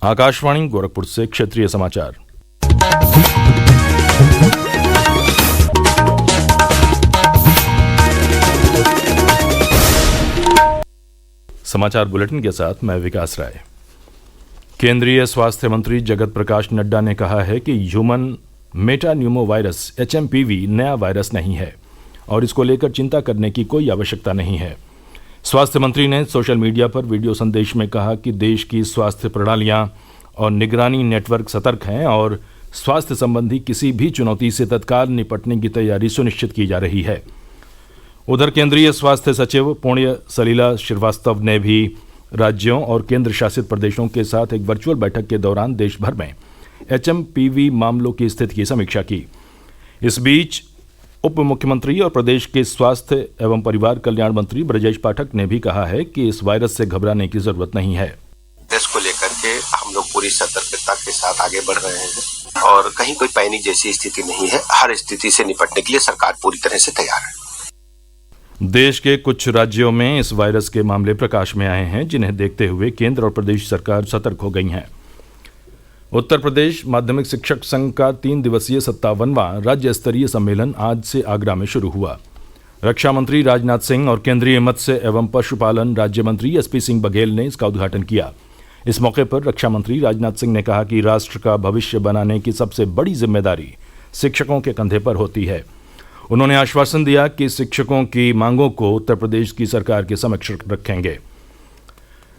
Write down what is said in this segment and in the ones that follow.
आकाशवाणी गोरखपुर से क्षेत्रीय समाचार। समाचार बुलेटिन के साथ मैं विकास राय। केंद्रीय स्वास्थ्य मंत्री जगत प्रकाश नड्डा ने कहा है कि ह्यूमन मेटान्यूमोवायरस HMPV नया वायरस नहीं है और इसको लेकर चिंता करने की कोई आवश्यकता नहीं है। स्वास्थ्य मंत्री ने सोशल मीडिया पर वीडियो संदेश में कहा कि देश की स्वास्थ्य प्रणालियां और निगरानी नेटवर्क सतर्क हैं और स्वास्थ्य संबंधी किसी भी चुनौती से तत्काल निपटने की तैयारी सुनिश्चित की जा रही है। उधर केंद्रीय स्वास्थ्य सचिव पुण्य सलिला श्रीवास्तव ने भी राज्यों और केंद्र शासित प्रदेशों के साथ एक वर्चुअल बैठक के दौरान देश भर में HMPV मामलों की स्थिति की समीक्षा की। इस बीच उप मुख्यमंत्री और प्रदेश के स्वास्थ्य एवं परिवार कल्याण मंत्री ब्रजेश पाठक ने भी कहा है कि इस वायरस से घबराने की जरूरत नहीं है। इसको लेकर के हम लोग पूरी सतर्कता के साथ आगे बढ़ रहे हैं और कहीं कोई पैनिक जैसी स्थिति नहीं है। हर स्थिति से निपटने के लिए सरकार पूरी तरह से तैयार है। देश के कुछ राज्यों में इस वायरस के मामले प्रकाश में आए हैं, जिन्हें देखते हुए केंद्र और प्रदेश सरकार सतर्क हो गई हैं। उत्तर प्रदेश माध्यमिक शिक्षक संघ का 3 दिवसीय 57वां राज्य स्तरीय सम्मेलन आज से आगरा में शुरू हुआ। रक्षा मंत्री राजनाथ सिंह और केंद्रीय मत्स्य एवं पशुपालन राज्य मंत्री SP सिंह बघेल ने इसका उद्घाटन किया। इस मौके पर रक्षा मंत्री राजनाथ सिंह ने कहा कि राष्ट्र का भविष्य बनाने की सबसे बड़ी जिम्मेदारी शिक्षकों के कंधे पर होती है। उन्होंने आश्वासन दिया कि शिक्षकों की मांगों को उत्तर प्रदेश की सरकार के समक्ष रखेंगे।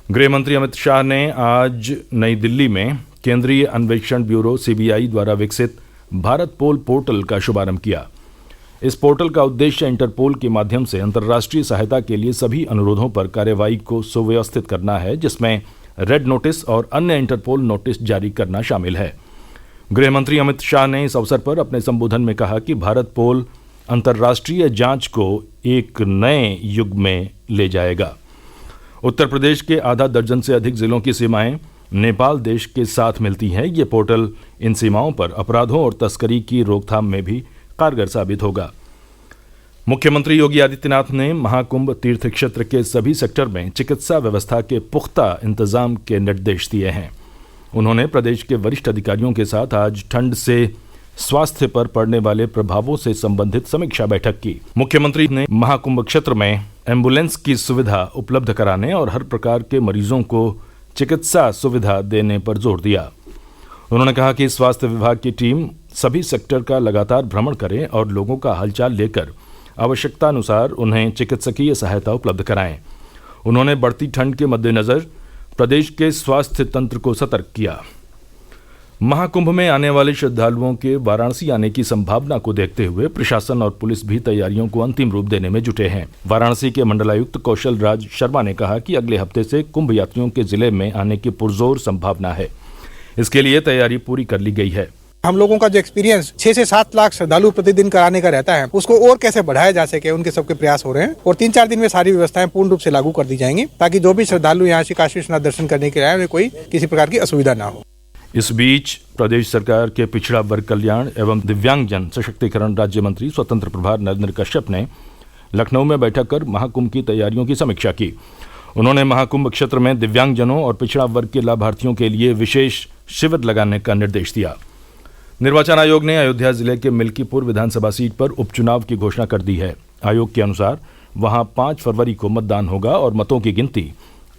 गृह मंत्री अमित शाह ने आज नई दिल्ली में केंद्रीय अन्वेषण ब्यूरो CBI द्वारा विकसित भारत पोल पोर्टल का शुभारंभ किया। इस पोर्टल का उद्देश्य इंटरपोल के माध्यम से अंतर्राष्ट्रीय सहायता के लिए सभी अनुरोधों पर कार्यवाही को सुव्यवस्थित करना है, जिसमें रेड नोटिस और अन्य इंटरपोल नोटिस जारी करना शामिल है। गृह मंत्री अमित शाह ने इस अवसर पर अपने संबोधन में कहा कि भारत पोल अंतर्राष्ट्रीय जांच को एक नए युग में ले जाएगा। उत्तर प्रदेश के आधा दर्जन से अधिक जिलों की सीमाएं नेपाल देश के साथ मिलती हैं। ये पोर्टल इन सीमाओं पर अपराधों और तस्करी की रोकथाम में भी कारगर साबित होगा। मुख्यमंत्री योगी आदित्यनाथ ने महाकुंभ तीर्थ क्षेत्र के सभी सेक्टर में चिकित्सा व्यवस्था के पुख्ता इंतजाम के निर्देश दिए हैं। उन्होंने प्रदेश के वरिष्ठ अधिकारियों के साथ आज ठंड से स्वास्थ्य पर पड़ने वाले प्रभावों से संबंधित समीक्षा बैठक की। मुख्यमंत्री ने महाकुंभ क्षेत्र में एम्बुलेंस की सुविधा उपलब्ध कराने और हर प्रकार के मरीजों को चिकित्सा सुविधा देने पर जोर दिया। उन्होंने कहा कि स्वास्थ्य विभाग की टीम सभी सेक्टर का लगातार भ्रमण करे और लोगों का हालचाल लेकर आवश्यकता अनुसार उन्हें चिकित्सकीय सहायता उपलब्ध कराएं। उन्होंने बढ़ती ठंड के मद्देनजर प्रदेश के स्वास्थ्य तंत्र को सतर्क किया। महाकुंभ में आने वाले श्रद्धालुओं के वाराणसी आने की संभावना को देखते हुए प्रशासन और पुलिस भी तैयारियों को अंतिम रूप देने में जुटे हैं। वाराणसी के मंडलायुक्त कौशल राज शर्मा ने कहा कि अगले हफ्ते से कुंभ यात्रियों के जिले में आने की पुरजोर संभावना है। इसके लिए तैयारी पूरी कर ली गई है। हम लोगों का जो एक्सपीरियंस 6 से 7 लाख श्रद्धालु प्रतिदिन कराने का रहता है, उसको और कैसे बढ़ाया जा सके, उनके सबके प्रयास हो रहे हैं और 3-4 दिन में सारी व्यवस्थाएं पूर्ण रूप से लागू कर दी जाएंगी, ताकि जो भी श्रद्धालु यहाँ से काशी विश्वनाथ दर्शन करने के लिए आए, उन्हें कोई किसी प्रकार की असुविधा ना हो। इस बीच प्रदेश सरकार के पिछड़ा वर्ग कल्याण एवं दिव्यांगजन सशक्तिकरण राज्य मंत्री स्वतंत्र प्रभार नरेंद्र कश्यप ने लखनऊ में बैठक कर महाकुंभ की तैयारियों की समीक्षा की। उन्होंने महाकुंभ क्षेत्र में दिव्यांगजनों और पिछड़ा वर्ग के लाभार्थियों के लिए विशेष शिविर लगाने का निर्देश दिया। निर्वाचन आयोग ने अयोध्या जिले के मिल्कीपुर विधानसभा सीट पर उपचुनाव की घोषणा कर दी है। आयोग के अनुसार वहां 5 फरवरी को मतदान होगा और मतों की गिनती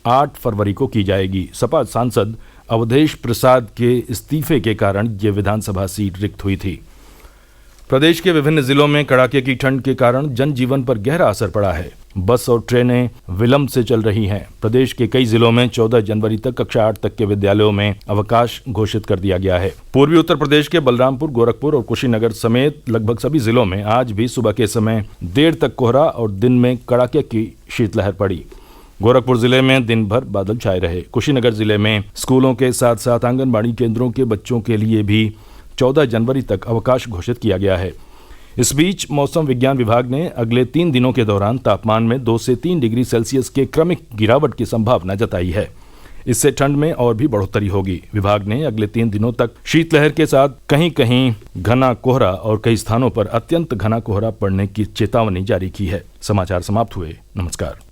8 फरवरी को की जाएगी। सपा सांसद अवधेश प्रसाद के इस्तीफे के कारण ये विधानसभा सीट रिक्त हुई थी। प्रदेश के विभिन्न जिलों में कड़ाके की ठंड के कारण जनजीवन पर गहरा असर पड़ा है। बस और ट्रेनें विलंब से चल रही हैं। प्रदेश के कई जिलों में 14 जनवरी तक कक्षा 8 तक के विद्यालयों में अवकाश घोषित कर दिया गया है। पूर्वी उत्तर प्रदेश के बलरामपुर, गोरखपुर और कुशीनगर समेत लगभग सभी जिलों में आज भी सुबह के समय देर तक कोहरा और दिन में कड़ाके की शीतलहर पड़ी। गोरखपुर जिले में दिन भर बादल छाए रहे। कुशीनगर जिले में स्कूलों के साथ साथ आंगनबाड़ी केंद्रों के बच्चों के लिए भी 14 जनवरी तक अवकाश घोषित किया गया है। इस बीच मौसम विज्ञान विभाग ने अगले 3 दिनों के दौरान तापमान में 2 से 3 डिग्री सेल्सियस के क्रमिक गिरावट की संभावना जताई है। इससे ठंड में और भी बढ़ोतरी होगी। विभाग ने अगले 3 दिनों तक शीतलहर के साथ कहीं कहीं घना कोहरा और कई स्थानों पर अत्यंत घना कोहरा पड़ने की चेतावनी जारी की है। समाचार समाप्त हुए। नमस्कार।